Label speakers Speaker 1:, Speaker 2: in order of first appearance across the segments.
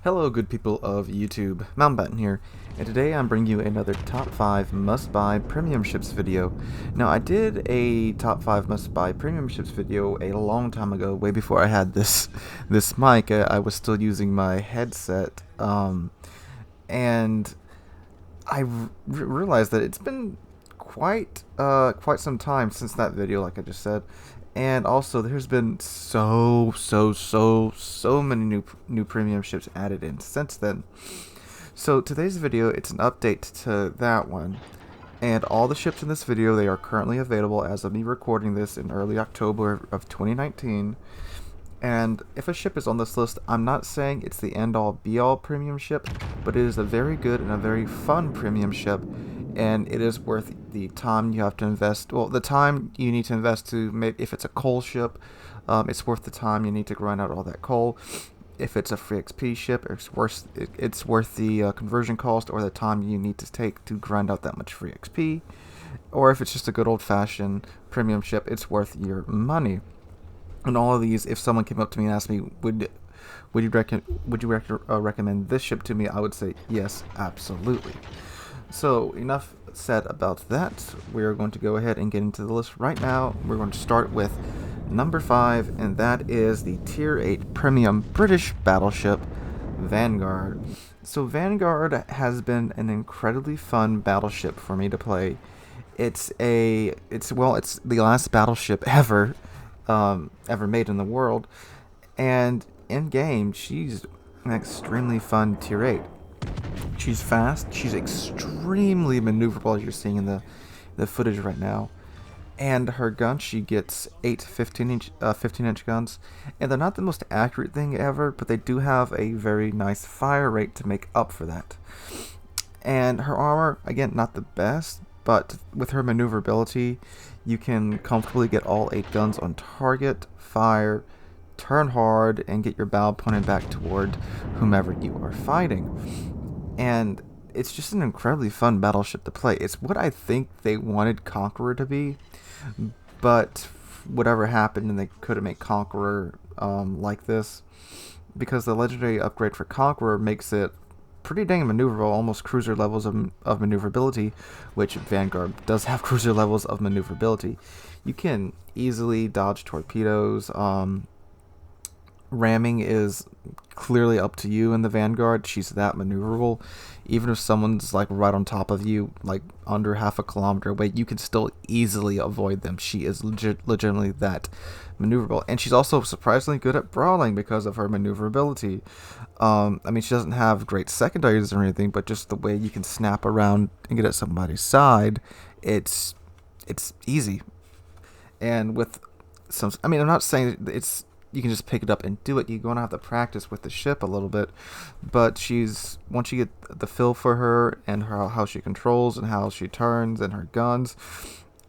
Speaker 1: Hello good people of YouTube, Mountbatten here, and today I'm bringing you another top 5 must-buy premium ships video. Now I did a top 5 must-buy premium ships video a long time ago, way before I had this mic. I was still using my headset, and I realized that it's been quite some time since that video, like I just said. And also, there's been so many new premium ships added in since then. So today's video, it's an update to that one. And all the ships in this video, they are currently available as of me recording this in early October of 2019. And if a ship is on this list, I'm not saying it's the end-all be-all premium ship, but it is a very good and a very fun premium ship, and it is worth the time you have to invest. Well, the time you need to invest to make, if it's a coal ship, it's worth the time you need to grind out all that coal. If it's a free XP ship, it's worth the conversion cost or the time you need to take to grind out that much free XP. Or if it's just a good old-fashioned premium ship, it's worth your money. And all of these, if someone came up to me and asked me, would you recommend this ship to me, I would say yes, absolutely. So enough said about that. We are going to go ahead and get into the list right now. We're going to start with number 5, and that is the Tier 8 Premium British Battleship, Vanguard. So Vanguard has been an incredibly fun battleship for me to play. It's the last battleship ever made in the world, and in game she's an extremely fun Tier 8. She's fast, she's extremely maneuverable, as you're seeing in the footage right now, and her gun, she gets 8 15-inch guns, and they're not the most accurate thing ever, but they do have a very nice fire rate to make up for that. And her armor, again, not the best, but with her maneuverability, you can comfortably get all 8 guns on target, fire, turn hard, and get your bow pointed back toward whomever you are fighting. And it's just an incredibly fun battleship to play. It's what I think they wanted Conqueror to be, but whatever happened and they couldn't make Conqueror like this, because the legendary upgrade for Conqueror makes it pretty dang maneuverable, almost cruiser levels of maneuverability, which Vanguard does have cruiser levels of maneuverability. You can easily dodge torpedoes. Ramming is clearly up to you in the Vanguard. She's that maneuverable. Even if someone's like right on top of you, like under half a kilometer away, you can still easily avoid them. She is legitimately that maneuverable, and she's also surprisingly good at brawling because of her maneuverability. I mean, she doesn't have great secondaries or anything, but just the way you can snap around and get at somebody's side, it's easy. And with some, I mean, I'm not saying it's you can just pick it up and do it. You're going to have to practice with the ship a little bit, but once you get the feel for her and how she controls and how she turns and her guns,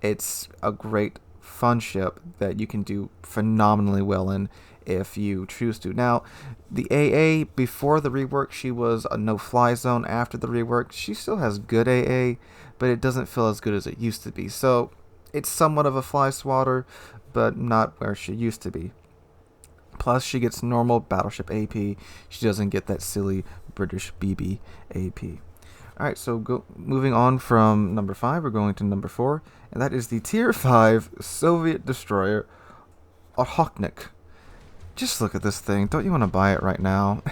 Speaker 1: it's a great fun ship that you can do phenomenally well in if you choose to. Now, the AA, before the rework, she was a no-fly zone. After the rework, she still has good AA, but it doesn't feel as good as it used to be. So it's somewhat of a fly swatter, but not where she used to be. Plus, she gets normal battleship AP. She doesn't get that silly British BB AP. Alright, so moving on from number 5, we're going to number 4, and that is the Tier 5 Soviet destroyer, Okhotnik. Just look at this thing. Don't you want to buy it right now?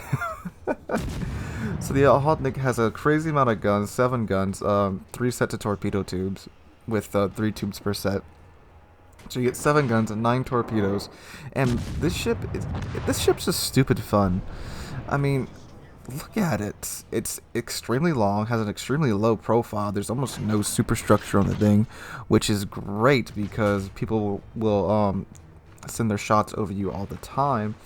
Speaker 1: So the Okhotnik has a crazy amount of guns, 7 guns, 3 sets of torpedo tubes, with 3 tubes per set. So you get 7 guns and 9 torpedoes, and this ship's just stupid fun. I mean, look at it. It's extremely long, has an extremely low profile. There's almost no superstructure on the thing, which is great because people will send their shots over you all the time.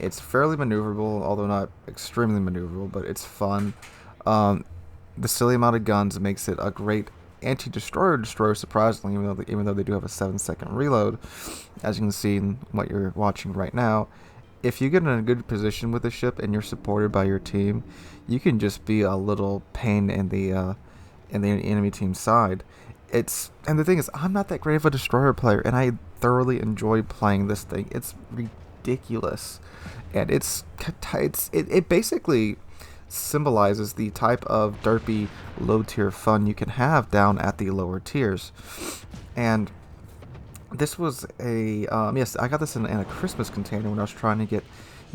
Speaker 1: It's fairly maneuverable, although not extremely maneuverable, but it's fun. The silly amount of guns makes it a great anti-destroyer surprisingly, even though they do have a 7-second reload, as you can see in what you're watching right now. If you get in a good position with the ship and you're supported by your team, you can just be a little pain in the enemy team's side. And the thing is, I'm not that great of a destroyer player, and I thoroughly enjoy playing this thing. It's ridiculous, and it basically symbolizes the type of derpy low tier fun you can have down at the lower tiers. And this was a yes, I got this in a Christmas container when I was trying to get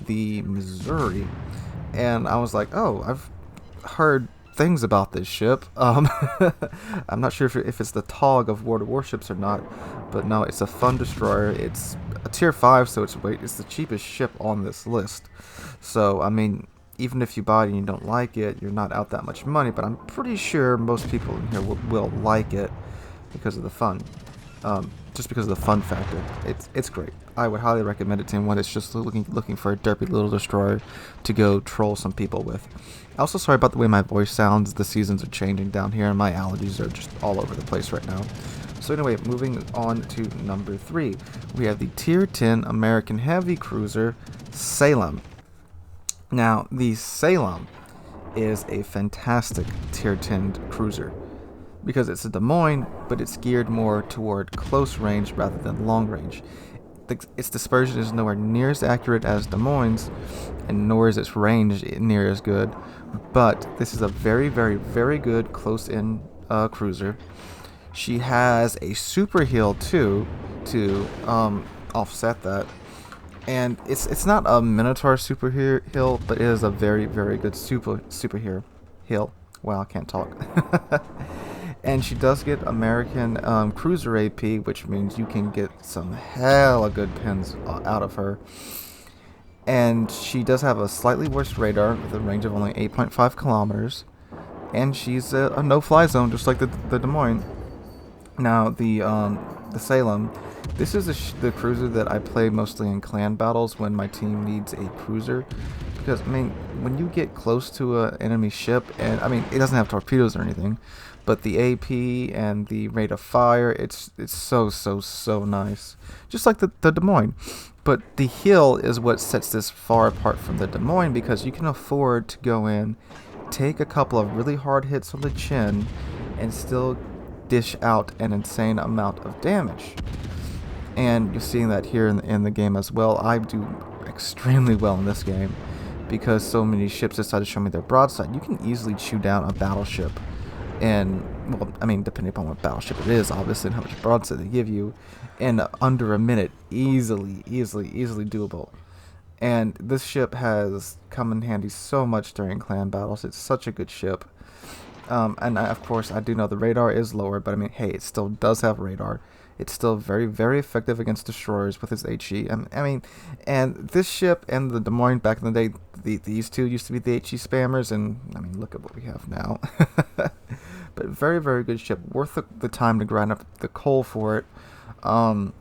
Speaker 1: the Missouri, and I was like, oh, I've heard things about this ship. I'm not sure if it's the TOG of World of Warships or not, but no, it's a fun destroyer. It's a tier 5, so it's the cheapest ship on this list. So I mean, even if you buy it and you don't like it, you're not out that much money. But I'm pretty sure most people in here will like it because of the fun. Just because of the fun factor. It's great. I would highly recommend it to anyone that's just looking for a derpy little destroyer to go troll some people with. Also, sorry about the way my voice sounds. The seasons are changing down here, and my allergies are just all over the place right now. So anyway, moving on to number 3, we have the Tier 10 American Heavy Cruiser, Salem. Now, the Salem is a fantastic Tier 10 cruiser, because it's a Des Moines, but it's geared more toward close range rather than long range. Its dispersion is nowhere near as accurate as Des Moines, and nor is its range near as good, but this is a very, very, very good close-in cruiser. She has a super heal too to offset that, and it's not a Minotaur super heal, but it is a very, very good super heal. Wow, I can't talk. And she does get American Cruiser AP, which means you can get some hella good pins out of her. And she does have a slightly worse radar with a range of only 8.5 kilometers. And she's a no-fly zone, just like the Des Moines. Now, the Salem, this is the cruiser that I play mostly in clan battles when my team needs a cruiser. Because, I mean, when you get close to an enemy ship, and, I mean, it doesn't have torpedoes or anything, but the AP and the rate of fire, it's so nice. Just like the Des Moines. But the heal is what sets this far apart from the Des Moines, because you can afford to go in, take a couple of really hard hits on the chin, and still dish out an insane amount of damage. And you're seeing that here in the game as well. I do extremely well in this game, because so many ships decide to show me their broadside. You can easily chew down a battleship. And, well, I mean, depending upon what battleship it is, obviously, and how much broadside they give you, in under a minute, easily doable. And this ship has come in handy so much during clan battles. It's such a good ship. And of course, I do know the radar is lower, but I mean, hey, it still does have radar. It's still very, very effective against destroyers with its HE. I mean, and this ship and the Des Moines back in the day, these two used to be the HE spammers, and I mean, look at what we have now. But very, very good ship, worth the time to grind up the coal for it. And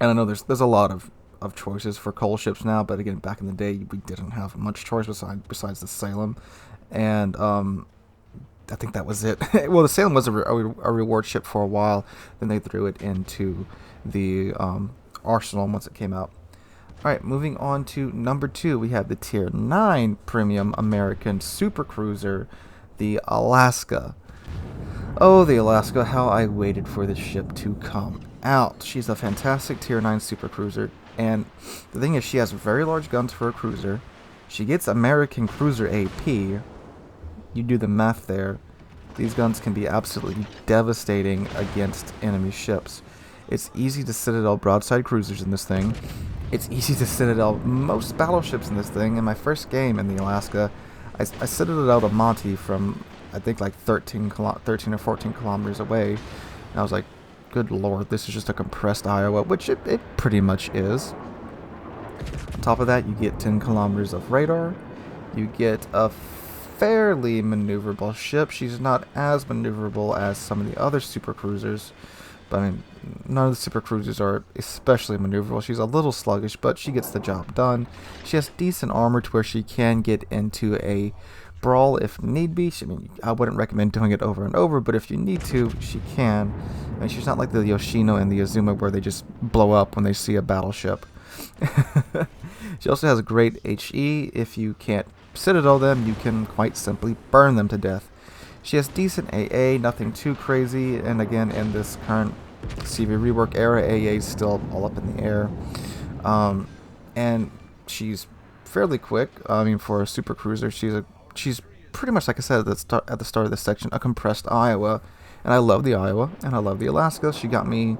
Speaker 1: I know there's a lot of choices for coal ships now, but again, back in the day, we didn't have much choice besides the Salem, and I think that was it. Well, the Salem was a reward ship for a while. Then they threw it into the Arsenal once it came out. Alright, moving on to number 2. We have the Tier 9 Premium American Super Cruiser, the Alaska. Oh, the Alaska, how I waited for this ship to come out. She's a fantastic Tier 9 Super Cruiser. And the thing is, she has very large guns for a cruiser. She gets American Cruiser AP. You do the math there. These guns can be absolutely devastating against enemy ships. It's easy to citadel broadside cruisers in this thing. It's easy to citadel most battleships in this thing. In my first game in the Alaska, I citadeled a Monty from, I think, like 13 or 14 kilometers away. And I was like, good lord, this is just a compressed Iowa, which it pretty much is. On top of that, you get 10 kilometers of radar. You get a fairly maneuverable ship. She's not as maneuverable as some of the other super cruisers, but I mean, none of the super cruisers are especially maneuverable. She's a little sluggish, but she gets the job done. She has decent armor to where she can get into a brawl if need be. I mean, I wouldn't recommend doing it over and over, but if you need to, she can. I mean, she's not like the Yoshino and the Azuma where they just blow up when they see a battleship. She also has great HE. If you can't citadel them, you can quite simply burn them to death. She has decent AA, nothing too crazy, and again, in this current CV rework era, AA is still all up in the air. and she's fairly quick. I mean, for a super cruiser, she's pretty much, like I said at the start of this section, a compressed Iowa. And I love the Iowa, and I love the Alaska. She got me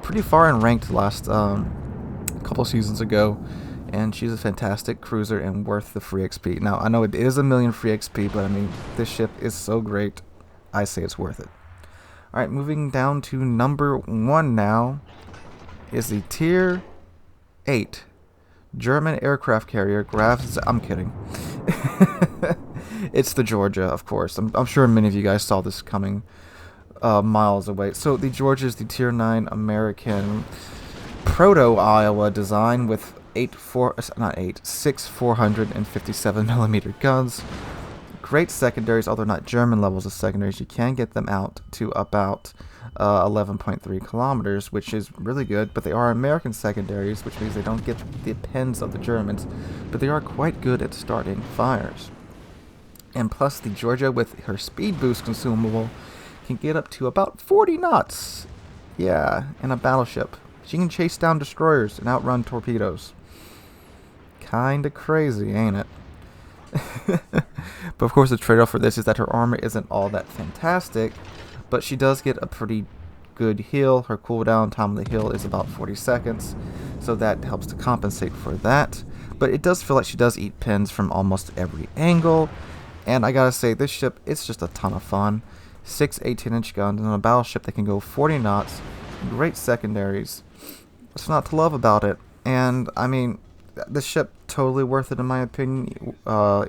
Speaker 1: pretty far in ranked last couple seasons ago, and she's a fantastic cruiser and worth the free XP. Now, I know it is a million free XP, but I mean, this ship is so great, I say it's worth it. Alright, moving down to number 1 now is the Tier 8 German aircraft carrier I'm kidding. It's the Georgia, of course. I'm sure many of you guys saw this coming miles away. So the Georgia is the Tier 9 American proto-Iowa design with 6 457mm guns. Great secondaries, although not German levels of secondaries. You can get them out to about 11.3 kilometers, which is really good, but they are American secondaries, which means they don't get the pins of the Germans, but they are quite good at starting fires. And plus, the Georgia, with her speed boost consumable, can get up to about 40 knots. Yeah, in a battleship. She can chase down destroyers and outrun torpedoes. Kinda crazy, ain't it? But of course, the trade-off for this is that her armor isn't all that fantastic, but she does get a pretty good heal. Her cooldown time on the heal is about 40 seconds, so that helps to compensate for that. But it does feel like she does eat pins from almost every angle, and I gotta say, this ship, it's just a ton of fun. 6 18-inch guns on a battleship that can go 40 knots, great secondaries. What's not to love about it? And I mean, this ship totally worth it in my opinion.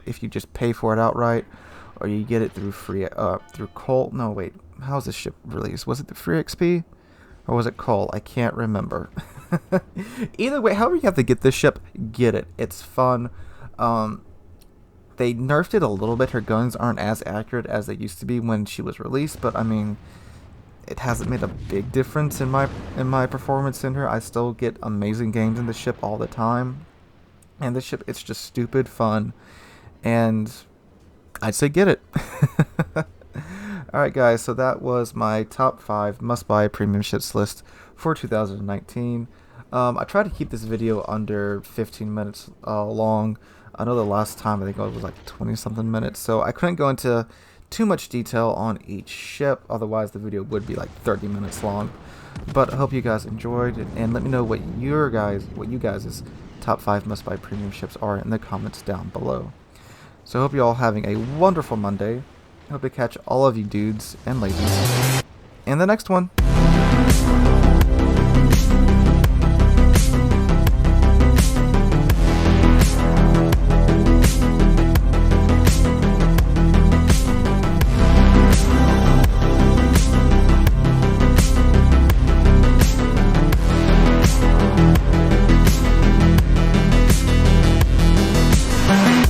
Speaker 1: If you just pay for it outright, or you get it through through Colt. No, wait, how's this ship released? Was it the free XP, or was it Colt? I can't remember. Either way, however you have to get this ship, get it. It's fun. They nerfed it a little bit. Her guns aren't as accurate as they used to be when she was released, but I mean, it hasn't made a big difference in my performance in her. I still get amazing games in the ship all the time. And this ship, it's just stupid fun. And I'd say get it. Alright guys, so that was my top 5 must-buy premium ships list for 2019. I tried to keep this video under 15 minutes long. I know the last time I think it was like 20-something minutes, so I couldn't go into too much detail on each ship, otherwise the video would be like 30 minutes long. But I hope you guys enjoyed it, and let me know what you guys' top 5 must-buy premium ships are in the comments down below. So I hope you're all having a wonderful Monday. I hope to catch all of you dudes and ladies in the next one.